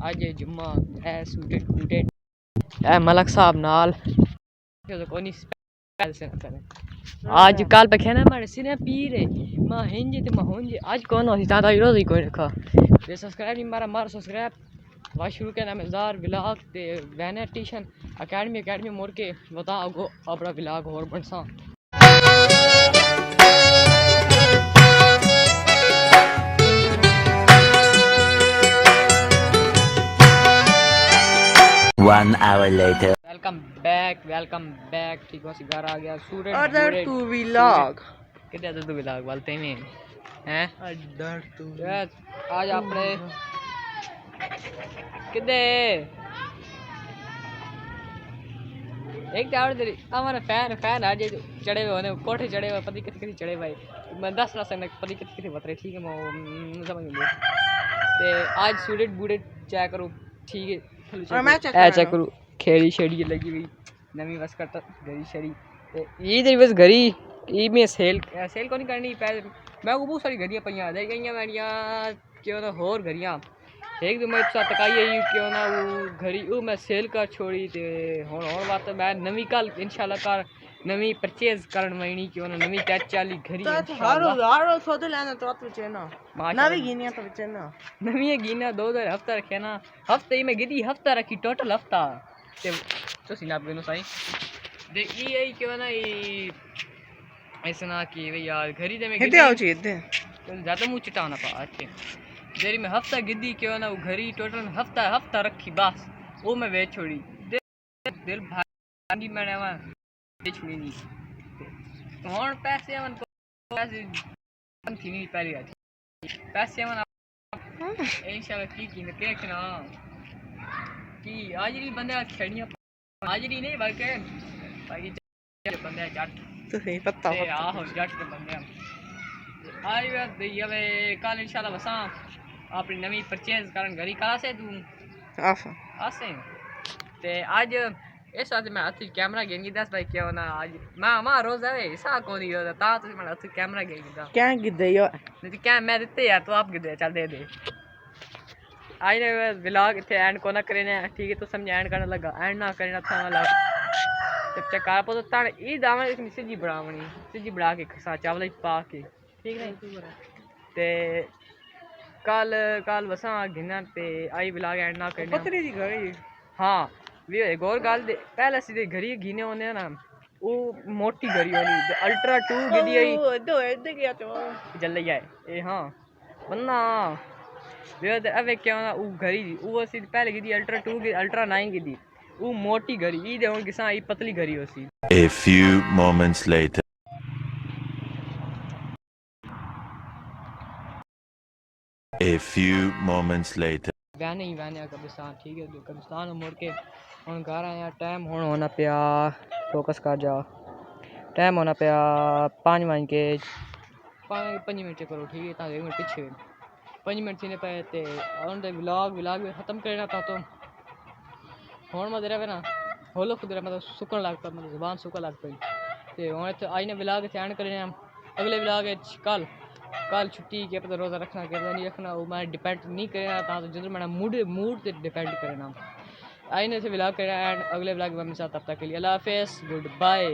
आज जुम्मा है सूटेड बूटेड ए मलक साहब नाल तो कोनी स्पेशल से करें आज कल पे खेना मारे सिने पीरे मां हिंजे ते मां होंजे आज कौन हो ता रोज ही कोई रखा ये सब्सक्राइब नहीं मारा सब्सक्राइब वाश शुरू करना मज़दार व्लॉग ते वैनेटिशन एकेडमी मोड़ के बता गो अपना व्लॉग और बनसा One hour later. Welcome back ठीक हो घर आ गया सूरज अदर टू व्लॉग कितने अदर टू व्लॉग बोलते हैं हैं अदर टू आज आपने कितने एक टावर तेरी हमारा फैन आज चढ़े हुए होने कोठे चढ़े हुए पति कितने चढ़े भाई मैं 10 ना सकता पति कितने बतरे ठीक है मैं समझ गया ते आज सूरज बूढ़े चेक करो ठीक है मैं चेक करो खेड़ी शेड़ी लगी हुई नवी बस करता घरी शरी ये तेरी बस घरी ये में सेल को नहीं करनी पहले मैं को बहुत सारी घड़ियाँ पईयां दे गई मेरिया क्यों ना होर घड़ियाँ एक दो मैं साथ तकाई आई क्यों ना वो घड़ी वो मैं सेल कर छोड़ी ते होर बात मैं नवी कल इंशाल्लाह कर नवी परचेज करन वणी क्यों ना नवी क्या चाली घड़ी हारो सौदे लेना तो बचे ना नवी गिनिया तो बचे ना नवी गिनिया 2000 हफ्ता रखे ना हफ्ते में गिदी हफ्ता रखी टोटल हफ्ता ते तो सिनाप गनो साई दे ये क्यों ना ये ऐसा ना कि भाई यार घड़ी दे में हेते आओ छी हेते तो ज्यादा मुंह चिटाना पा अच्छे देरी में हफ्ता गिद्दी क्यों ना वो घड़ी टोटल हफ्ता रखी बस वो मैं वे छोड़ी दिल भागी मैंने वहां छोड़ी नहीं और पैसे मन पैसे थी नहीं पहली बात पैसे मन इंशाल्लाह की देखना कि आज नहीं बंदे खेड़ियां आज नहीं बाकी बंदे जट तो सही पता ते आहो जट के बंदे आज वे कल इंशाल्लाह बसा अपनी नवी परचेज करन घरी करा से तू आसे ते आज इस वास्ते मैं हाथ कैमरा गेंगी दस भाई क्या होना आज मैं रोज है ऐसा कोनी होता ता तो मैं हाथ कैमरा गेंगी दा क्या गिदे यो नहीं क्या मैं देते यार तो आप गिदे चल दे आज ने व्लॉग इतने एंड को ना करे ठीक है तो समझ एंड करने लगा एंड ना करना था वाला जब चेक कर पो तो तान ई दावन एक सिजी बनावनी सिजी बना के खसा चावल पा के ठीक है ते कल बसा गिना ते आई व्लॉग एंड ना करना पतरी दी घड़ी हां वे गौर गाल दे पहले सीधे घड़ी गिने होने ना वो मोटी घड़ी वाली अल्ट्रा 2 गिदी आई दो ऐसे गया तो जल्दी आए ए हां वरना वे अबे क्या ना वो घड़ी वो सीधे पहले गिदी अल्ट्रा 2 की अल्ट्रा 9 गिदी वो मोटी घड़ी ई दे हुन किसा ई पतली घड़ी होसी A few moments later. A few moments later. वैने कब्रिस्तान ठीक है कब्रिस्तान मोड़ के हुन घर आया टाइम हुन होना पिया फोकस कर जा टाइम होना पिया 5 के 5 मिनट करो ठीक है ता 1 मिनट पीछे 5 मिनट थीने पे ते हुन दे व्लॉग भी खत्म करना था तो हुन मदे रहे ना होलो खुद मतलब सुकन लग पा मतलब जुबान सुकन लग पई ते हुन तो आई ने व्लॉग एंड करने अगले व्लॉग कल छुट्टी के पता रोज़ा रखना के नहीं रखना वो मैं डिपेंड नहीं करना था तो जो मेरा मूड से डिपेंड करना आई ने से व्लॉग करना एंड अगले व्लॉग में साथ तब तक के लिए अल्लाह हाफिज़ गुड बाय।